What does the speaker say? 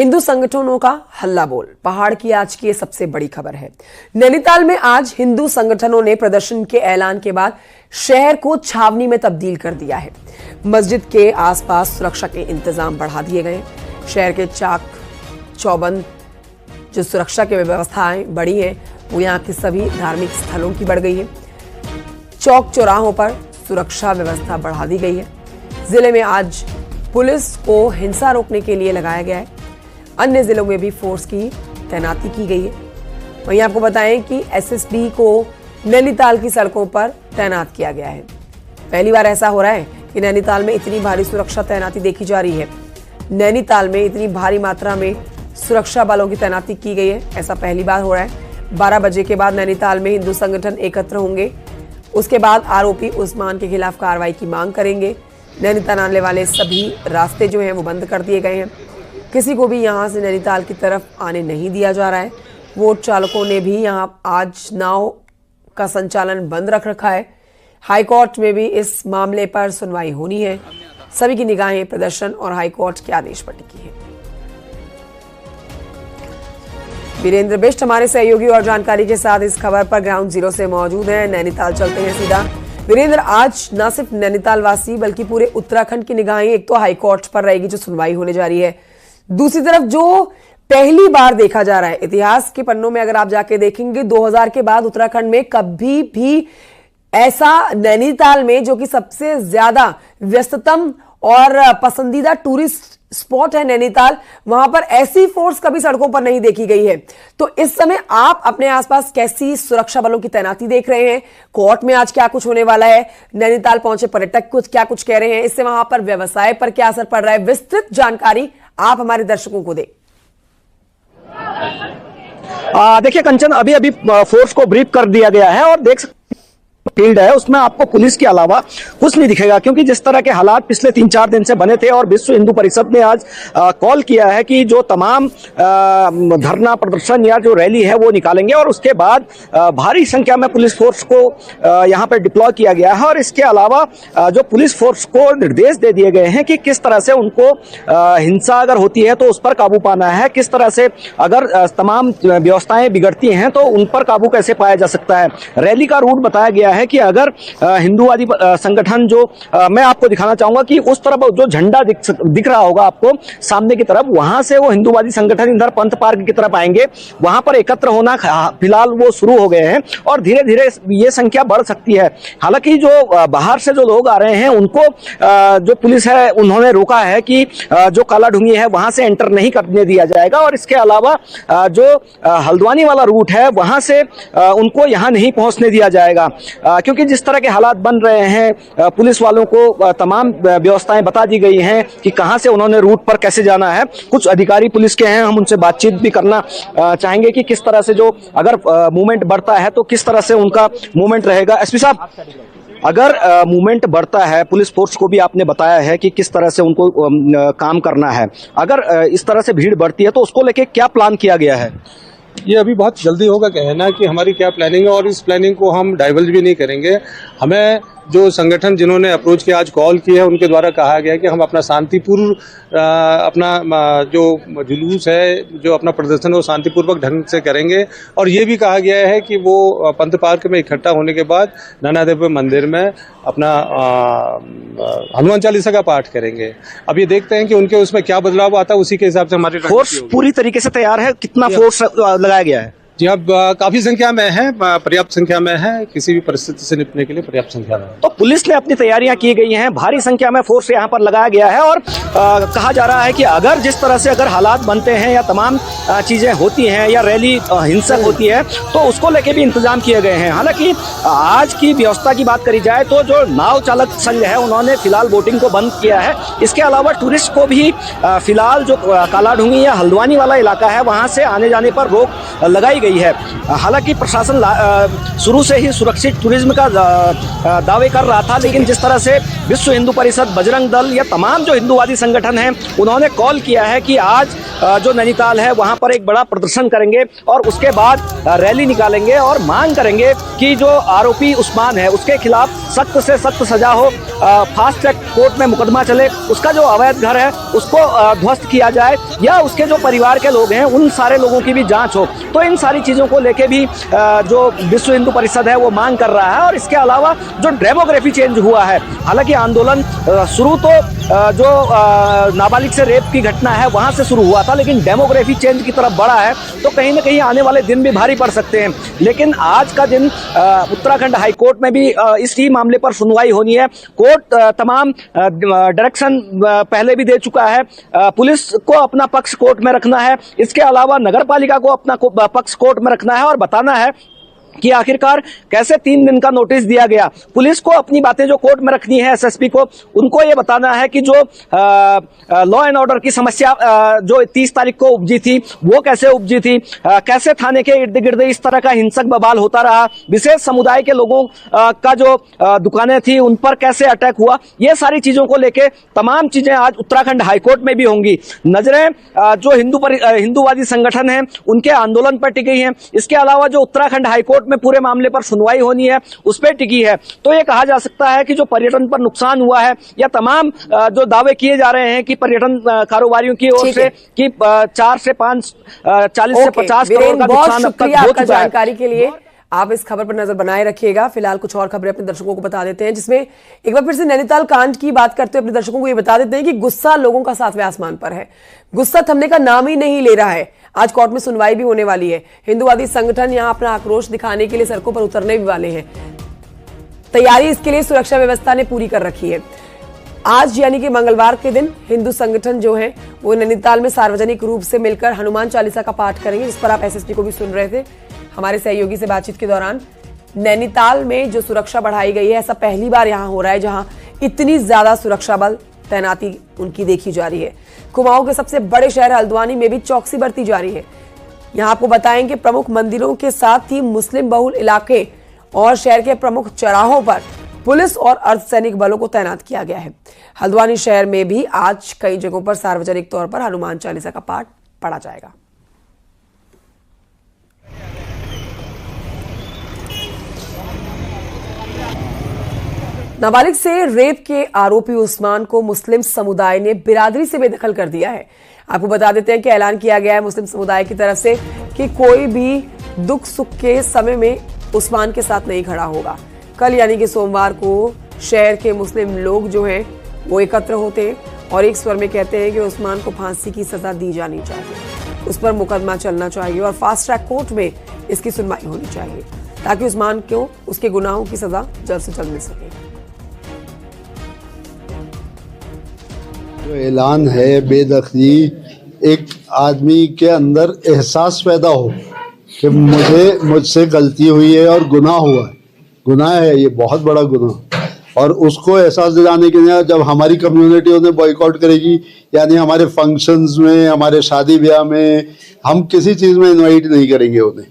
हिंदू संगठनों का हल्ला बोल, पहाड़ की आज की ये सबसे बड़ी खबर है। नैनीताल में आज हिंदू संगठनों ने प्रदर्शन के ऐलान के बाद शहर को छावनी में तब्दील कर दिया है। मस्जिद के आसपास सुरक्षा के इंतजाम बढ़ा दिए गए। शहर के चाक चौबंद जो सुरक्षा की व्यवस्थाएं बढ़ी हैं, वो यहाँ के सभी धार्मिक स्थलों की बढ़ गई है। चौक चौराहों पर सुरक्षा व्यवस्था बढ़ा दी गई है। जिले में आज पुलिस को हिंसा रोकने के लिए लगाया गया है। अन्य जिलों में भी फोर्स की तैनाती की गई है। वहीं आपको बताएं कि एसएसबी को नैनीताल की सड़कों पर तैनात किया गया है। पहली बार ऐसा हो रहा है कि नैनीताल में इतनी भारी सुरक्षा तैनाती देखी जा रही है। नैनीताल में इतनी भारी मात्रा में सुरक्षा बलों की तैनाती की गई है, ऐसा पहली बार हो रहा है। 12 बजे के बाद नैनीताल में हिंदू संगठन एकत्र होंगे। उसके बाद आरोपी उस्मान के खिलाफ कार्रवाई की मांग करेंगे। नैनीताल आने वाले सभी रास्ते जो हैं वो बंद कर दिए गए हैं। किसी को भी यहां से नैनीताल की तरफ आने नहीं दिया जा रहा है। वोट चालकों ने भी यहां आज नाव का संचालन बंद रख रखा है। हाईकोर्ट में भी इस मामले पर सुनवाई होनी है। सभी की निगाहें प्रदर्शन और हाईकोर्ट के आदेश पर टिकी है। वीरेंद्र बिष्ट हमारे सहयोगी और जानकारी के साथ इस खबर पर ग्राउंड जीरो से मौजूद हैं। नैनीताल चलते हैं सीधा। वीरेंद्र, आज न सिर्फ नैनीताल वासी बल्कि पूरे उत्तराखंड की निगाहें एक तो हाईकोर्ट पर रहेगी जो सुनवाई होने जा रही है, दूसरी तरफ जो पहली बार देखा जा रहा है, इतिहास के पन्नों में अगर आप जाके देखेंगे 2000 के बाद उत्तराखंड में कभी भी ऐसा नैनीताल में जो कि सबसे ज्यादा व्यस्ततम और पसंदीदा टूरिस्ट स्पॉट है नैनीताल, वहां पर ऐसी फोर्स कभी सड़कों पर नहीं देखी गई है। तो इस समय आप अपने आसपास कैसी सुरक्षा बलों की तैनाती देख रहे हैं? कोर्ट में आज क्या कुछ होने वाला है? नैनीताल पहुंचे पर्यटक क्या कुछ कह रहे हैं? इससे वहां पर व्यवसाय पर क्या असर पड़ रहा है? विस्तृत जानकारी आप हमारे दर्शकों को दें। देखिए कंचन, अभी अभी फोर्स को ब्रीफ कर दिया गया है और देख फील्ड है उसमें आपको पुलिस के अलावा कुछ नहीं दिखेगा, क्योंकि जिस तरह के हालात पिछले 3-4 दिन से बने थे और विश्व हिंदू परिषद ने आज कॉल किया है कि जो तमाम धरना प्रदर्शन या जो रैली है वो निकालेंगे और उसके बाद भारी संख्या में पुलिस फोर्स को यहां पर डिप्लॉय किया गया है। और इसके अलावा जो पुलिस फोर्स को निर्देश दे दिए गए हैं कि किस तरह से उनको हिंसा अगर होती है तो उस पर काबू पाना है, किस तरह से अगर तमाम व्यवस्थाएं बिगड़ती हैं तो उन पर काबू कैसे पाया जा सकता है। रैली का रूट बताया गया है कि अगर हिंदूवादी संगठन जो मैं आपको दिखाना चाहूंगा कि उस तरफ जो झंडा दिख रहा होगा आपको सामने की तरफ, वहां से वो हिंदूवादी संगठन इधर पंथ पार्क की तरफ आएंगे। वहां पर एकत्र होना फिलहाल वो शुरू हो गए हैं और धीरे धीरे ये संख्या बढ़ सकती है। हालांकि जो बाहर से जो लोग आ रहे हैं उनको जो पुलिस है उन्होंने रोका है कि जो काला ढूंगी है वहां से एंटर नहीं करने दिया जाएगा और इसके अलावा जो हल्द्वानी वाला रूट है वहां से उनको यहां नहीं पहुंचने दिया जाएगा, क्योंकि जिस तरह के हालात बन रहे हैं पुलिस वालों को तमाम व्यवस्थाएं बता दी गई हैं कि कहां से उन्होंने रूट पर कैसे जाना है। कुछ अधिकारी पुलिस के हैं, हम उनसे बातचीत भी करना चाहेंगे कि किस तरह से जो अगर मूवमेंट बढ़ता है तो किस तरह से उनका मूवमेंट रहेगा। एसपी साहब, अगर मूवमेंट बढ़ता है, पुलिस फोर्स को भी आपने बताया है कि किस तरह से उनको काम करना है, अगर इस तरह से भीड़ बढ़ती है तो उसको लेके क्या प्लान किया गया है? ये अभी बहुत जल्दी होगा कहना कि हमारी क्या प्लानिंग है और इस प्लानिंग को हम डाइवर्ज भी नहीं करेंगे। हमें जो संगठन जिन्होंने अप्रोच किया, आज कॉल की है, उनके द्वारा कहा गया है कि हम अपना शांतिपूर्ण अपना जो जुलूस है, जो अपना प्रदर्शन है वो शांतिपूर्वक ढंग से करेंगे। और ये भी कहा गया है कि वो पंथ पार्क में इकट्ठा होने के बाद नैना देवी मंदिर में अपना हनुमान चालीसा का पाठ करेंगे। अब ये देखते हैं कि उनके उसमें क्या बदलाव आता है, उसी के हिसाब से हमारी फोर्स पूरी तरीके से तैयार है। कितना फोर्स लगाया गया है? जी, अब काफी संख्या में है, पर्याप्त संख्या में है, किसी भी परिस्थिति से निपटने के लिए पर्याप्त संख्या में है। तो पुलिस ने अपनी तैयारियां की गई हैं, भारी संख्या में फोर्स यहां पर लगाया गया है और कहा जा रहा है कि अगर जिस तरह से अगर हालात बनते हैं या तमाम चीजें होती हैं या रैली हिंसक होती है तो उसको लेके भी इंतजाम किए गए हैं। हालांकि आज की व्यवस्था की बात करी जाए तो जो नाव चालक संघ है उन्होंने फिलहाल बोटिंग को बंद किया है। इसके अलावा टूरिस्ट को भी फिलहाल जो काला ढूंगी या हल्द्वानी वाला इलाका है वहां से आने जाने पर रोक लगाई गई है। हालांकि प्रशासन शुरू से ही सुरक्षित टूरिज्म का दावे कर रहा था, लेकिन जिस तरह से विश्व हिंदू परिषद, बजरंग दल या तमाम जो हिंदूवादी संगठन हैं उन्होंने कॉल किया है कि आज जो नैनीताल है वहां पर एक बड़ा प्रदर्शन करेंगे और उसके बाद रैली निकालेंगे और मांग करेंगे कि जो आरोपी उस्मान है उसके खिलाफ सख्त से सख्त सजा हो, फास्ट ट्रैक कोर्ट में मुकदमा चले, उसका जो अवैध घर है उसको ध्वस्त किया जाए या उसके जो परिवार के लोग हैं उन सारे लोगों की भी जांच हो। तो इन सारी चीज़ों को लेके भी जो विश्व हिंदू परिषद है वो मांग कर रहा है। और इसके अलावा जो डेमोग्राफी चेंज हुआ है, हालांकि आंदोलन शुरू तो जो नाबालिग से रेप की घटना है वहां से शुरू हुआ था, लेकिन डेमोग्राफी चेंज की तरफ बढ़ा है, तो कहीं ना कहीं आने वाले दिन भी भारी पड़ सकते हैं। लेकिन आज का दिन उत्तराखंड हाई कोर्ट में भी इसी मामले पर सुनवाई होनी है। कोर्ट तमाम डायरेक्शन पहले भी दे चुका है। पुलिस को अपना पक्ष कोर्ट में रखना है, इसके अलावा नगर पालिका को अपना पक्ष कोर्ट में रखना है और बताना है कि आखिरकार कैसे 3 दिन का नोटिस दिया गया। पुलिस को अपनी बातें जो कोर्ट में रखनी है, एसएसपी को उनको ये बताना है कि जो लॉ एंड ऑर्डर की समस्या जो 30 तारीख को उपजी थी वो कैसे उपजी थी, कैसे थाने के इर्द गिर्द इस तरह का हिंसक बवाल होता रहा, विशेष समुदाय के लोगों का जो दुकानें थी उन पर कैसे अटैक हुआ, ये सारी चीजों को लेके तमाम चीजें आज उत्तराखंड हाईकोर्ट में भी होंगी। नजरें जो हिंदूवादी संगठन है उनके आंदोलन पर टिकी हैं, इसके अलावा जो उत्तराखंड हाईकोर्ट में पूरे मामले पर सुनवाई होनी है उस पर टिकी है। तो ये कहा जा सकता है कि जो पर्यटन पर नुकसान हुआ है या तमाम जो दावे किए जा रहे हैं कि पर्यटन कारोबारियों की ओर से कि 4 से 5 40 से 50 करोड़ का नुकसान अब तक हो चुका है। जानकारी के लिए आप इस खबर पर नजर बनाए रखिएगा। फिलहाल कुछ और खबरें अपने दर्शकों को बता देते हैं, जिसमें एक बार फिर से नैनीताल कांड की बात करते हुए अपने दर्शकों को ये बता देते हैं कि गुस्सा लोगों का 7वें आसमान पर है। गुस्सा थमने का नाम ही नहीं ले रहा है। आज कोर्ट में सुनवाई भी होने वाली है। हिंदूवादी संगठन यहां अपना आक्रोश दिखाने के लिए सड़कों पर उतरने भी वाले हैं। तैयारी इसके लिए सुरक्षा व्यवस्था ने पूरी कर रखी है। आज यानी कि मंगलवार के दिन हिंदू संगठन जो है वो नैनीताल में सार्वजनिक रूप से मिलकर हनुमान चालीसा का पाठ करेंगे, जिस पर आप एसएसपी को भी सुन रहे थे हमारे सहयोगी से बातचीत के दौरान। नैनीताल में जो सुरक्षा बढ़ाई गई है, ऐसा पहली बार यहां हो रहा है जहां इतनी ज्यादा सुरक्षा बल तैनाती उनकी देखी जा रही है। कुमाऊं के सबसे बड़े शहर हल्द्वानी में भी चौकसी बरती जा रही है। यहां आपको बताएंगे प्रमुख मंदिरों के साथ ही मुस्लिम बहुल इलाके और शहर के प्रमुख चौराहों पर पुलिस और अर्धसैनिक बलों को तैनात किया गया है। हल्द्वानी शहर में भी आज कई जगहों पर सार्वजनिक तौर पर हनुमान चालीसा का पाठ पढ़ा जाएगा। नाबालिग से रेप के आरोपी उस्मान को मुस्लिम समुदाय ने बिरादरी से बेदखल कर दिया है। आपको बता देते हैं कि ऐलान किया गया है मुस्लिम समुदाय की तरफ से कि कोई भी दुख सुख के समय में उस्मान के साथ नहीं खड़ा होगा। कल यानी कि सोमवार को शहर के मुस्लिम लोग जो हैं वो एकत्र होते हैं और एक स्वर में कहते हैं कि उस्मान को फांसी की सजा दी जानी चाहिए, उस पर मुकदमा चलना चाहिए और फास्ट ट्रैक कोर्ट में इसकी सुनवाई होनी चाहिए ताकि उस्मान को उसके गुनाहों की सजा जल्द से जल्द मिल सके। जो ऐलान है बेदखली, एक आदमी के अंदर एहसास पैदा हो कि मुझसे गलती हुई है और गुनाह हुआ है, गुनाह है, ये बहुत बड़ा गुनाह, और उसको एहसास दिलाने के लिए जब हमारी कम्युनिटी उन्हें बॉयकॉट करेगी, यानी हमारे फंक्शंस में, हमारे शादी ब्याह में हम किसी चीज़ में इनवाइट नहीं करेंगे उन्हें।